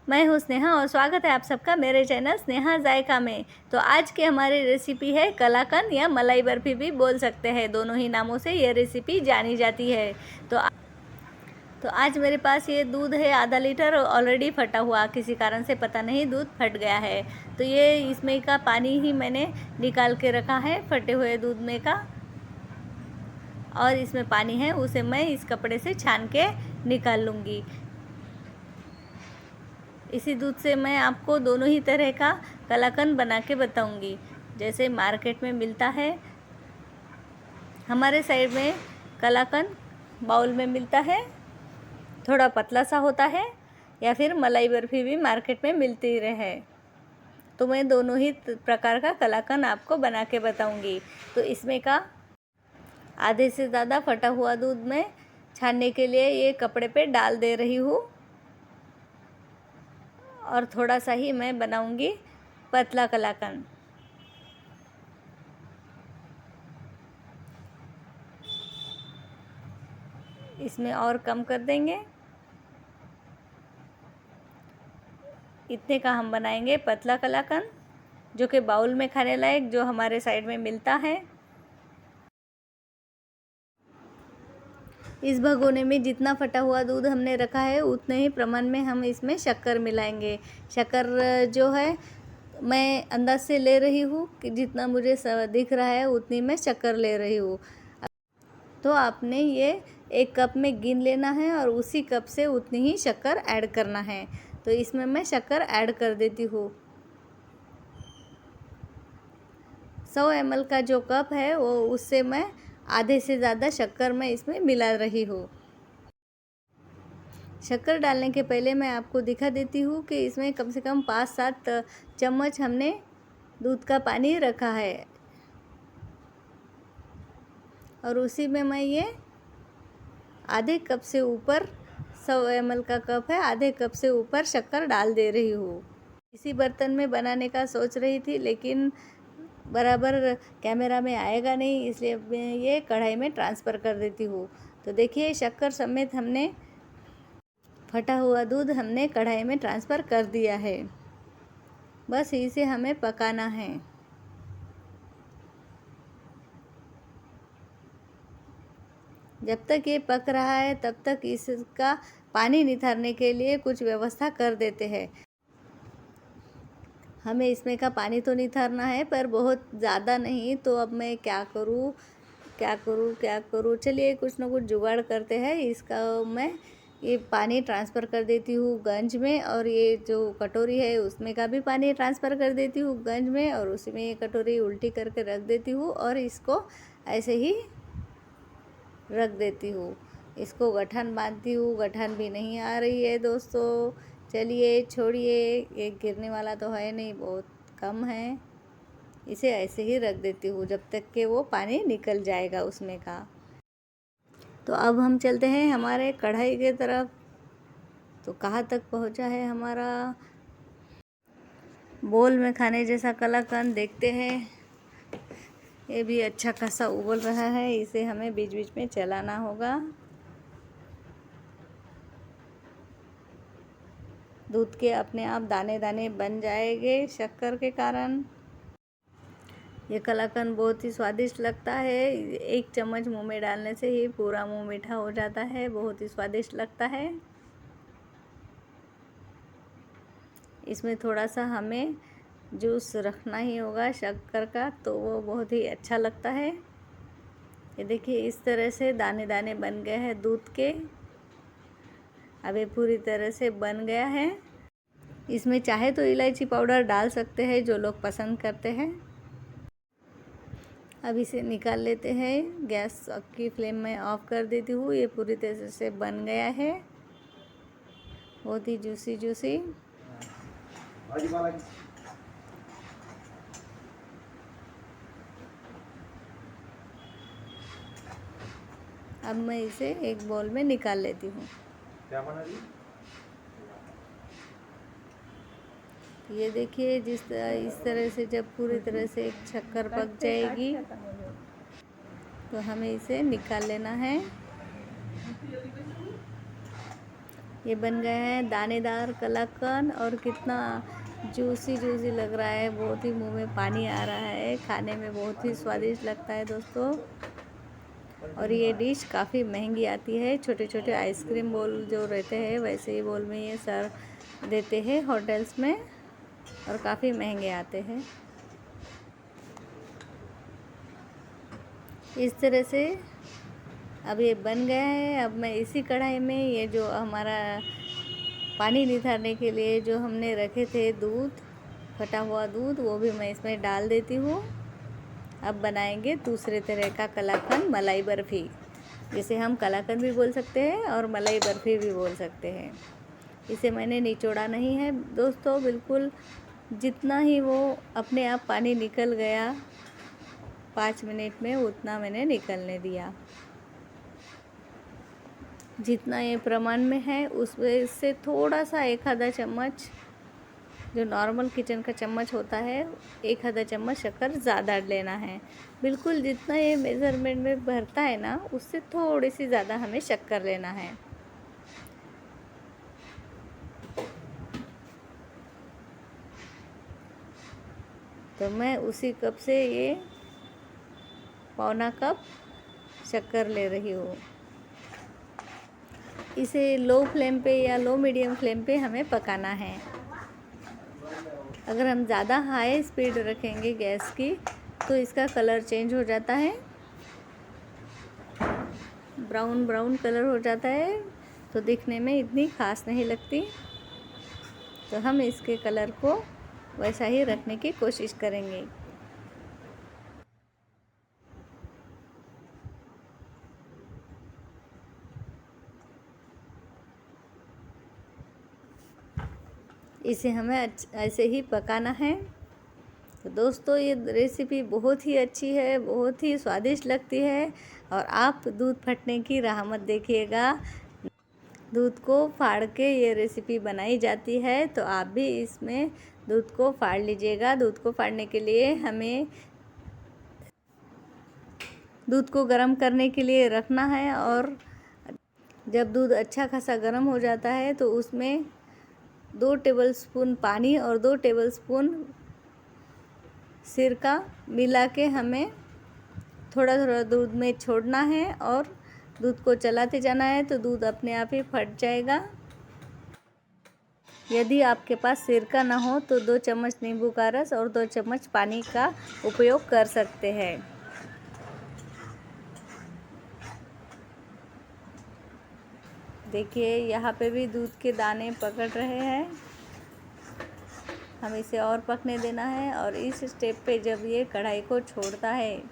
मैं हूँ स्नेहा और स्वागत है आप सबका मेरे चैनल स्नेहा जायका में। तो आज की हमारी रेसिपी है कलाकंद या मलाई बर्फी भी बोल सकते हैं, दोनों ही नामों से ये रेसिपी जानी जाती है। तो आज मेरे पास ये दूध है आधा लीटर, ऑलरेडी फटा हुआ, किसी कारण से पता नहीं दूध फट गया है। तो ये इसमें का पानी ही मैंने निकाल के रखा है फटे हुए दूध में का, और इसमें पानी है उसे मैं इस कपड़े से छान के निकाल लूँगी। इसी दूध से मैं आपको दोनों ही तरह का कलाकंद बना के बताऊंगी। जैसे मार्केट में मिलता है, हमारे साइड में कलाकंद बाउल में मिलता है, थोड़ा पतला सा होता है, या फिर मलाई बर्फी भी मार्केट में मिलती रहे। तो मैं दोनों ही प्रकार का कलाकंद आपको बना के बताऊंगी। तो इसमें का आधे से ज़्यादा फटा हुआ दूध में छानने के लिए ये कपड़े पे डाल दे रही हूँ, और थोड़ा सा ही मैं बनाऊंगी पतला कलाकंद। इसमें और कम कर देंगे, इतने का हम बनाएंगे पतला कलाकंद, जो कि बाउल में खाने लायक, जो हमारे साइड में मिलता है। इस भगोने में जितना फटा हुआ दूध हमने रखा है उतने ही प्रमाण में हम इसमें शक्कर मिलाएंगे। शक्कर जो है मैं अंदाज से ले रही हूँ कि जितना मुझे दिख रहा है उतनी मैं शक्कर ले रही हूँ। तो आपने ये एक कप में गिन लेना है और उसी कप से उतनी ही शक्कर ऐड करना है। तो इसमें मैं शक्कर ऐड कर देती हूँ। 100 ml का जो कप है वो, उससे मैं आधे से ज़्यादा शक्कर मैं इसमें मिला रही हूँ। शक्कर डालने के पहले मैं आपको दिखा देती हूँ कि इसमें कम से कम 5-7 चम्मच हमने दूध का पानी रखा है, और उसी में मैं ये आधे कप से ऊपर, 100 ml का कप है, आधे कप से ऊपर शक्कर डाल दे रही हूँ। इसी बर्तन में बनाने का सोच रही थी, लेकिन बराबर कैमरा में आएगा नहीं, इसलिए मैं ये कढ़ाई में ट्रांसफ़र कर देती हूँ। तो देखिए शक्कर समेत हमने फटा हुआ दूध हमने कढ़ाई में ट्रांसफ़र कर दिया है। बस इसे हमें पकाना है। जब तक ये पक रहा है तब तक इसका पानी निथारने के लिए कुछ व्यवस्था कर देते हैं। हमें इसमें का पानी तो निथारना है, पर बहुत ज़्यादा नहीं। तो अब मैं क्या करूँ, चलिए कुछ ना कुछ जुगाड़ करते हैं। इसका मैं ये पानी ट्रांसफ़र कर देती हूँ गंज में, और ये जो कटोरी है उसमें का भी पानी ट्रांसफ़र कर देती हूँ गंज में, और उसी में ये कटोरी उल्टी करके रख देती हूँ, और इसको ऐसे ही रख देती हूँ। इसको गठान बांधती हूँ, गठान भी नहीं आ रही है दोस्तों। चलिए छोड़िए, ये गिरने वाला तो है नहीं, बहुत कम है। इसे ऐसे ही रख देती हूँ जब तक कि वो पानी निकल जाएगा उसमें का। तो अब हम चलते हैं हमारे कढ़ाई के तरफ। तो कहाँ तक पहुँचा है हमारा बोल में खाने जैसा कलाकंद, देखते हैं। ये भी अच्छा खासा उबल रहा है, इसे हमें बीच बीच में चलाना होगा। दूध के अपने आप दाने दाने बन जाएंगे शक्कर के कारण। ये कलाकंद बहुत ही स्वादिष्ट लगता है। 1 चम्मच मुंह में डालने से ही पूरा मुंह मीठा हो जाता है, बहुत ही स्वादिष्ट लगता है। इसमें थोड़ा सा हमें जूस रखना ही होगा शक्कर का, तो वो बहुत ही अच्छा लगता है। ये देखिए इस तरह से दाने दाने बन गए हैं दूध के। अब ये पूरी तरह से बन गया है। इसमें चाहे तो इलायची पाउडर डाल सकते हैं, जो लोग पसंद करते हैं। अब इसे निकाल लेते हैं। गैस की फ्लेम में ऑफ कर देती हूँ। ये पूरी तरह से बन गया है, बहुत ही जूसी जूसी। अब मैं इसे एक बाउल में निकाल लेती हूँ। क्या बना रही? ये देखिए इस तरह से जब पूरी तरह से शक्कर पक जाएगी तो हमें इसे निकाल लेना है। ये बन गए हैं दानेदार कलाकंद और कितना जूसी जूसी लग रहा है, बहुत ही मुंह में पानी आ रहा है। खाने में बहुत ही स्वादिष्ट लगता है दोस्तों। और ये डिश काफ़ी महंगी आती है। छोटे छोटे आइसक्रीम बोल जो रहते हैं वैसे ही बोल में ये सर्व देते हैं होटल्स में, और काफ़ी महंगे आते हैं। इस तरह से अब ये बन गया है। अब मैं इसी कढ़ाई में ये जो हमारा पानी निथारने के लिए जो हमने रखे थे दूध, फटा हुआ दूध, वो भी मैं इसमें डाल देती हूँ। अब बनाएंगे दूसरे तरह का कलाकंद, मलाई बर्फ़ी, जिसे हम कलाकंद भी बोल सकते हैं और मलाई बर्फ़ी भी बोल सकते हैं। इसे मैंने निचोड़ा नहीं है दोस्तों, बिल्कुल जितना ही वो अपने आप पानी निकल गया 5 मिनट में, उतना मैंने निकलने दिया। जितना ये प्रमाण में है उसमें से थोड़ा सा 1 आधा चम्मच, जो नॉर्मल किचन का चम्मच होता है, 1 आधा चम्मच शक्कर ज़्यादा लेना है। बिल्कुल जितना ये मेज़रमेंट में भरता है ना, उससे थोड़ी सी ज़्यादा हमें शक्कर लेना है। तो मैं उसी कप से ये पौना कप शक्कर ले रही हूँ। इसे लो फ्लेम पे या लो मीडियम फ्लेम पे हमें पकाना है। अगर हम ज़्यादा हाई स्पीड रखेंगे गैस की तो इसका कलर चेंज हो जाता है, ब्राउन ब्राउन कलर हो जाता है, तो दिखने में इतनी खास नहीं लगती। तो हम इसके कलर को वैसा ही रखने की कोशिश करेंगे। इसे हमें ऐसे ही पकाना है। तो दोस्तों ये रेसिपी बहुत ही अच्छी है, बहुत ही स्वादिष्ट लगती है। और आप दूध फटने की राह मत देखिएगा। दूध को फाड़ के ये रेसिपी बनाई जाती है, तो आप भी इसमें दूध को फाड़ लीजिएगा। दूध को फाड़ने के लिए हमें दूध को गर्म करने के लिए रखना है, और जब दूध अच्छा खासा गर्म हो जाता है तो उसमें 2 टेबलस्पून पानी और 2 टेबलस्पून सिरका मिला के हमें थोड़ा थोड़ा दूध में छोड़ना है और दूध को चलाते जाना है, तो दूध अपने आप ही फट जाएगा। यदि आपके पास सिरका ना हो तो 2 चम्मच नींबू का रस और 2 चम्मच पानी का उपयोग कर सकते हैं। देखिए यहाँ पे भी दूध के दाने पकड़ रहे हैं। हम इसे और पकने देना है, और इस स्टेप पे जब ये कढ़ाई को छोड़ता है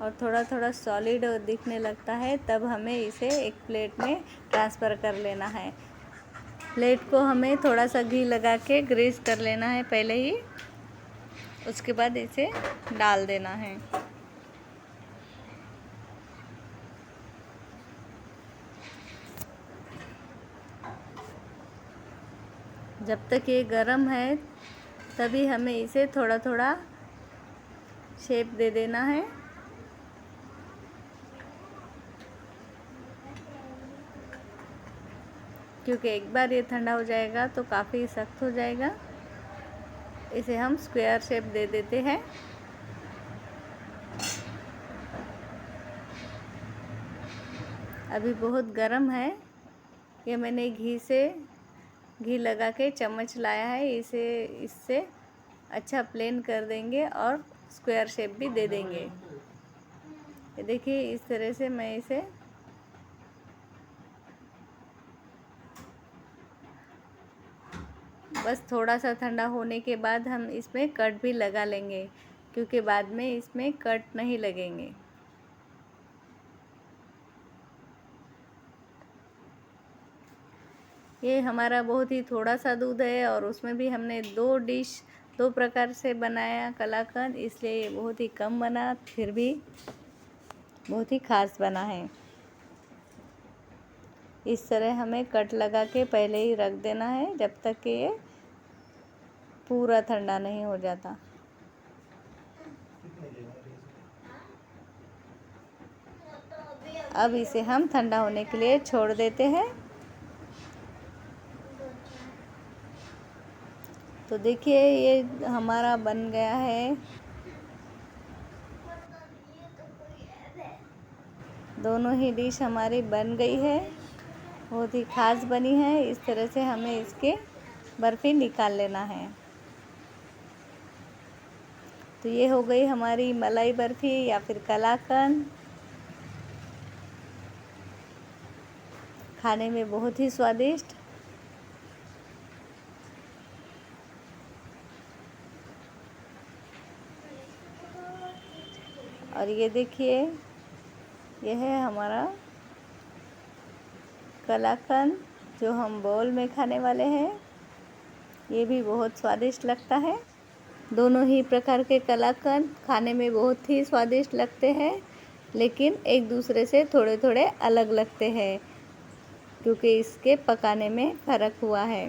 और थोड़ा थोड़ा सॉलिड दिखने लगता है, तब हमें इसे एक प्लेट में ट्रांसफ़र कर लेना है। प्लेट को हमें थोड़ा सा घी लगा के ग्रीस कर लेना है पहले ही, उसके बाद इसे डाल देना है। जब तक ये गरम है तभी हमें इसे थोड़ा थोड़ा शेप दे देना है। क्योंकि एक बार ये ठंडा हो जाएगा तो काफ़ी सख्त हो जाएगा। इसे हम स्क्वायर शेप दे देते हैं। अभी बहुत गर्म है। ये मैंने घी लगा के चम्मच लाया है, इससे अच्छा प्लेन कर देंगे और स्क्वायर शेप भी दे देंगे। ये देखिए इस तरह से मैं इसे बस थोड़ा सा ठंडा होने के बाद हम इसमें कट भी लगा लेंगे, क्योंकि बाद में इसमें कट नहीं लगेंगे। ये हमारा बहुत ही थोड़ा सा दूध है, और उसमें भी हमने 2 प्रकार से बनाया कलाकंद, इसलिए ये बहुत ही कम बना, फिर भी बहुत ही खास बना है। इस तरह हमें कट लगा के पहले ही रख देना है, जब तक कि ये पूरा ठंडा नहीं हो जाता। अब इसे हम ठंडा होने के लिए छोड़ देते हैं। तो देखिए ये हमारा बन गया है। दोनों ही डिश हमारी बन गई है, बहुत ही खास बनी है। इस तरह से हमें इसके बर्फ़ी निकाल लेना है। तो ये हो गई हमारी मलाई बर्फ़ी या फिर कलाकंद। खाने में बहुत ही स्वादिष्ट। और ये देखिए, यह है हमारा कलाकंद जो हम बाउल में खाने वाले हैं। ये भी बहुत स्वादिष्ट लगता है। दोनों ही प्रकार के कलाकंद खाने में बहुत ही स्वादिष्ट लगते हैं, लेकिन एक दूसरे से थोड़े थोड़े अलग लगते हैं क्योंकि इसके पकाने में फ़र्क हुआ है।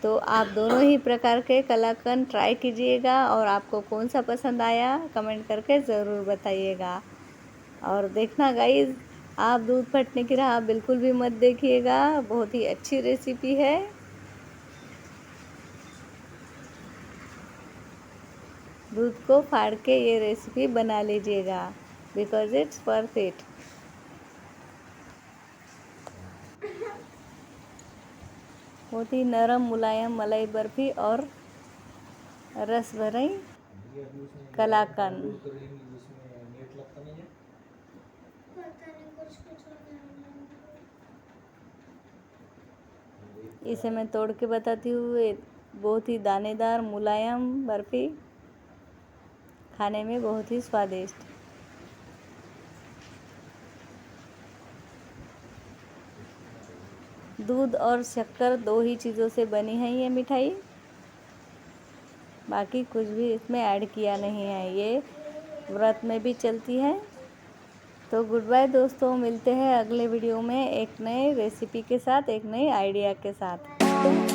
तो आप दोनों ही प्रकार के कलाकंद ट्राई कीजिएगा और आपको कौन सा पसंद आया कमेंट करके ज़रूर बताइएगा। और देखना गाइस, आप दूध फटने की राह बिल्कुल भी मत देखिएगा, बहुत ही अच्छी रेसिपी है। दूध को फाड़ के ये रेसिपी बना लीजिएगा बिकॉज़ इट्स वर्थ इट। बहुत ही नरम मुलायम मलाई बर्फ़ी और रस भरी कलाकंद। इसे मैं तोड़ के बताती हूँ। बहुत ही दानेदार मुलायम बर्फ़ी, खाने में बहुत ही स्वादिष्ट। दूध और शक्कर दो ही चीज़ों से बनी है ये मिठाई, बाकी कुछ भी इसमें ऐड किया नहीं है। ये व्रत में भी चलती है। तो गुड बाय दोस्तों, मिलते हैं अगले वीडियो में एक नए रेसिपी के साथ, एक नई आइडिया के साथ।